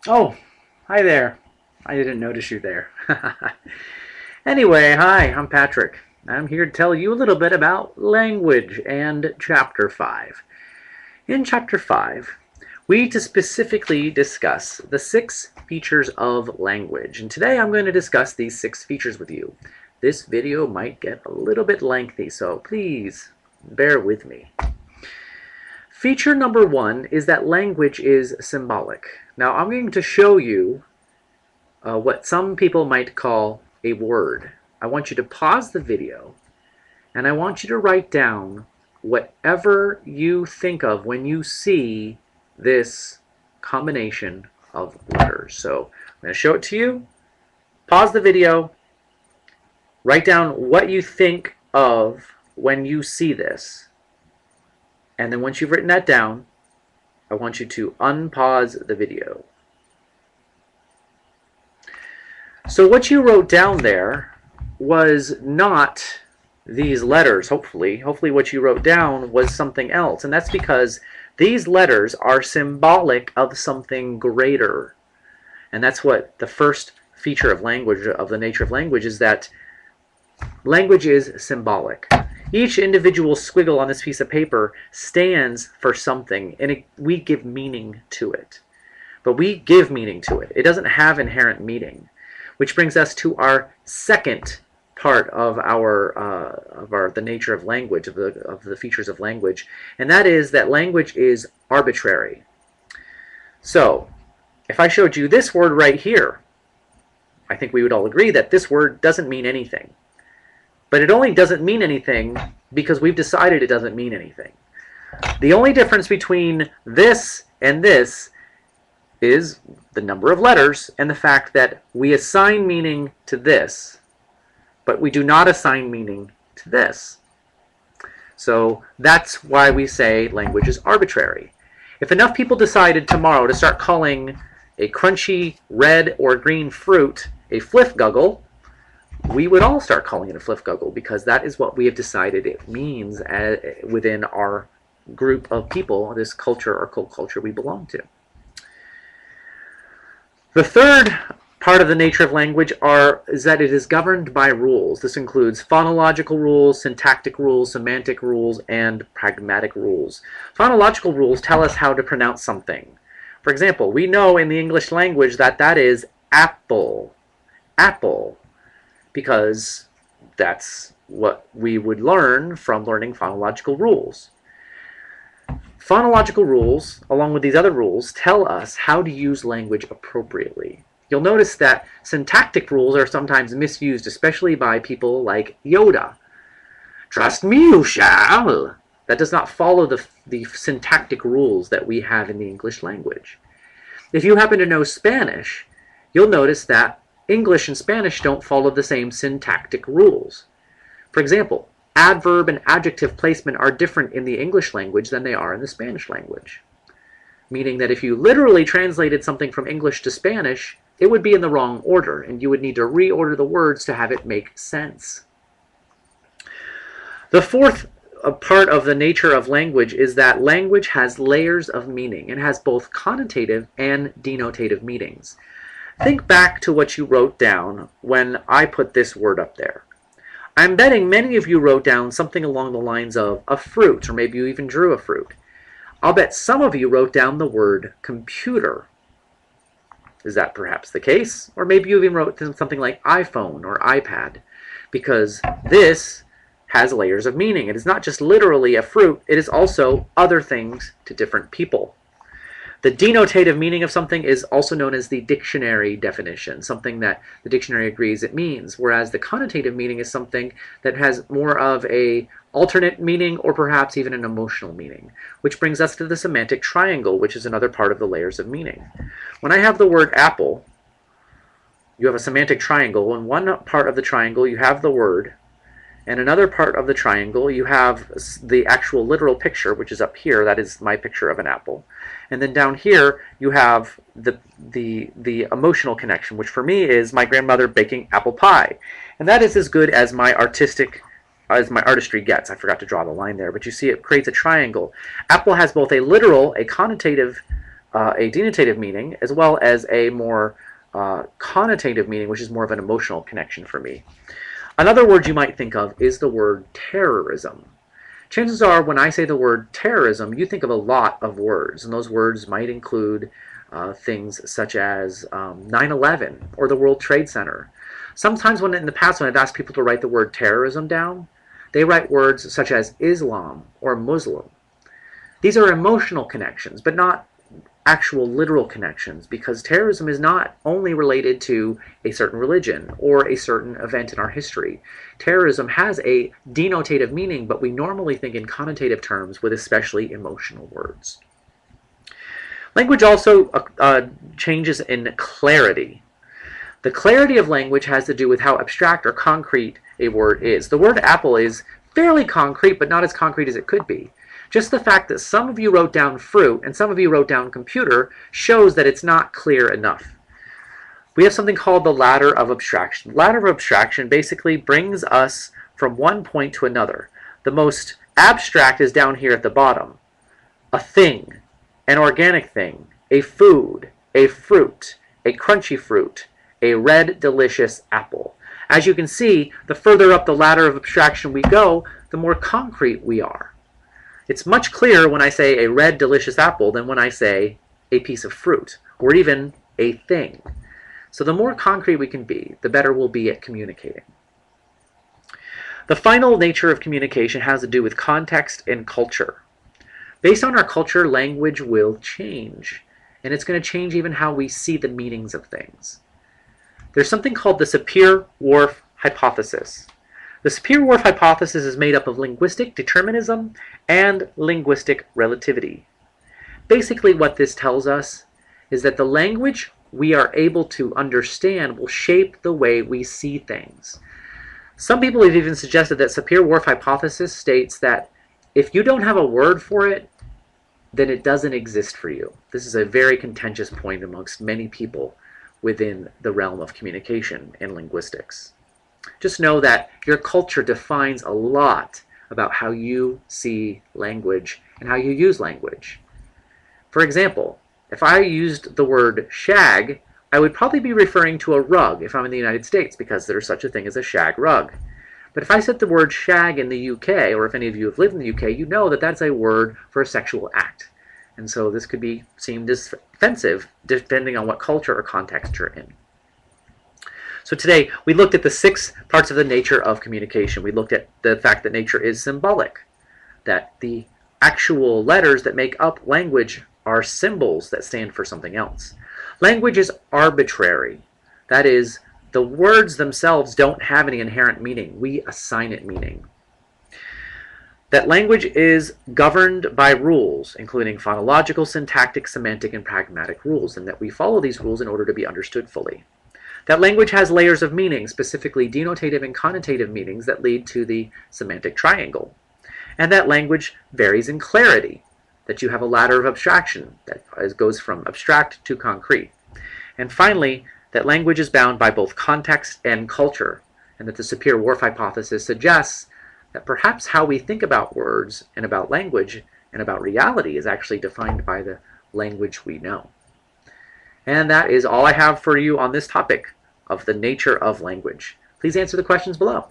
Oh, hi there. I didn't notice you there. Anyway, hi, I'm Patrick. I'm here to tell you a little bit about language and Chapter 5. In Chapter 5, we to specifically discuss the 6 features of language. And today I'm going to discuss these 6 features with you. This video might get a little bit lengthy, so please bear with me. Feature number 1 is that language is symbolic. Now I'm going to show you what some people might call a word. I want you to pause the video and I want you to write down whatever you think of when you see this combination of letters. So I'm going to show it to you, pause the video, write down what you think of when you see this, and then once you've written that down, I want you to unpause the video. So what you wrote down there was not these letters, hopefully. Hopefully what you wrote down was something else. And that's because these letters are symbolic of something greater. And that's what the first feature of language, of the nature of language, is that language is symbolic. Each individual squiggle on this piece of paper stands for something, and we give meaning to it. But we give meaning to it. It doesn't have inherent meaning. Which brings us to our second part of the nature of language, of the features of language, and that is that language is arbitrary. So, if I showed you this word right here, I think we would all agree that this word doesn't mean anything. But it only doesn't mean anything because we've decided it doesn't mean anything. The only difference between this and this is the number of letters and the fact that we assign meaning to this, but we do not assign meaning to this. So that's why we say language is arbitrary. If enough people decided tomorrow to start calling a crunchy red or green fruit a fliff-guggle, we would all start calling it a fliff-guggle because that is what we have decided it means within our group of people, this culture or culture we belong to. The third part of the nature of language is that it is governed by rules. This includes phonological rules, syntactic rules, semantic rules, and pragmatic rules. Phonological rules tell us how to pronounce something. For example, we know in the English language that that is apple. Apple. Because that's what we would learn from learning phonological rules. Phonological rules, along with these other rules, tell us how to use language appropriately. You'll notice that syntactic rules are sometimes misused, especially by people like Yoda. Trust me, you shall. That does not follow the syntactic rules that we have in the English language. If you happen to know Spanish, you'll notice that English and Spanish don't follow the same syntactic rules. For example, adverb and adjective placement are different in the English language than they are in the Spanish language. Meaning that if you literally translated something from English to Spanish, it would be in the wrong order, and you would need to reorder the words to have it make sense. The fourth part of the nature of language is that language has layers of meaning. It has both connotative and denotative meanings. Think back to what you wrote down when I put this word up there. I'm betting many of you wrote down something along the lines of a fruit, or maybe you even drew a fruit. I'll bet some of you wrote down the word computer. Is that perhaps the case? Or maybe you even wrote something like iPhone or iPad, because this has layers of meaning. It is not just literally a fruit, it is also other things to different people. The denotative meaning of something is also known as the dictionary definition, something that the dictionary agrees it means, whereas the connotative meaning is something that has more of an alternate meaning or perhaps even an emotional meaning, which brings us to the semantic triangle, which is another part of the layers of meaning. When I have the word apple, you have a semantic triangle. In one part of the triangle, you have the word, and another part of the triangle, you have the actual literal picture, which is up here. That is my picture of an apple. And then down here, you have the emotional connection, which for me is my grandmother baking apple pie. And that is as good as my artistry gets. I forgot to draw the line there, but you see it creates a triangle. Apple has both a literal, a connotative a denotative meaning, as well as a more connotative meaning, which is more of an emotional connection for me. Another word you might think of is the word terrorism. Chances are when I say the word terrorism, you think of a lot of words, and those words might include things such as 9/11 or the World Trade Center. Sometimes in the past when I've asked people to write the word terrorism down, they write words such as Islam or Muslim. These are emotional connections, but not actual literal connections, because terrorism is not only related to a certain religion or a certain event in our history. Terrorism has a denotative meaning, but we normally think in connotative terms with especially emotional words. Language also changes in clarity. The clarity of language has to do with how abstract or concrete a word is. The word apple is fairly concrete, but not as concrete as it could be. Just the fact that some of you wrote down fruit and some of you wrote down computer shows that it's not clear enough. We have something called the ladder of abstraction. The ladder of abstraction basically brings us from one point to another. The most abstract is down here at the bottom. A thing, an organic thing, a food, a fruit, a crunchy fruit, a red delicious apple. As you can see, the further up the ladder of abstraction we go, the more concrete we are. It's much clearer when I say a red delicious apple than when I say a piece of fruit or even a thing. So the more concrete we can be, the better we'll be at communicating. The final nature of communication has to do with context and culture. Based on our culture, language will change, and it's going to change even how we see the meanings of things. There's something called the Sapir-Whorf hypothesis. The Sapir-Whorf hypothesis is made up of linguistic determinism and linguistic relativity. Basically, what this tells us is that the language we are able to understand will shape the way we see things. Some people have even suggested that Sapir-Whorf hypothesis states that if you don't have a word for it, then it doesn't exist for you. This is a very contentious point amongst many people within the realm of communication and linguistics. Just know that your culture defines a lot about how you see language and how you use language. For example, if I used the word shag, I would probably be referring to a rug if I'm in the United States, because there's such a thing as a shag rug. But if I said the word shag in the UK, or if any of you have lived in the UK, you know that that's a word for a sexual act. And so this could be seen as offensive depending on what culture or context you're in. So today we looked at the 6 parts of the nature of communication. We looked at the fact that nature is symbolic, that the actual letters that make up language are symbols that stand for something else. Language is arbitrary. That is, the words themselves don't have any inherent meaning. We assign it meaning. That language is governed by rules, including phonological, syntactic, semantic, and pragmatic rules, and that we follow these rules in order to be understood fully. That language has layers of meaning, specifically denotative and connotative meanings that lead to the semantic triangle. And that language varies in clarity, that you have a ladder of abstraction that goes from abstract to concrete. And finally, that language is bound by both context and culture, and that the Sapir-Whorf hypothesis suggests that perhaps how we think about words and about language and about reality is actually defined by the language we know. And that is all I have for you on this topic of the nature of language. Please answer the questions below.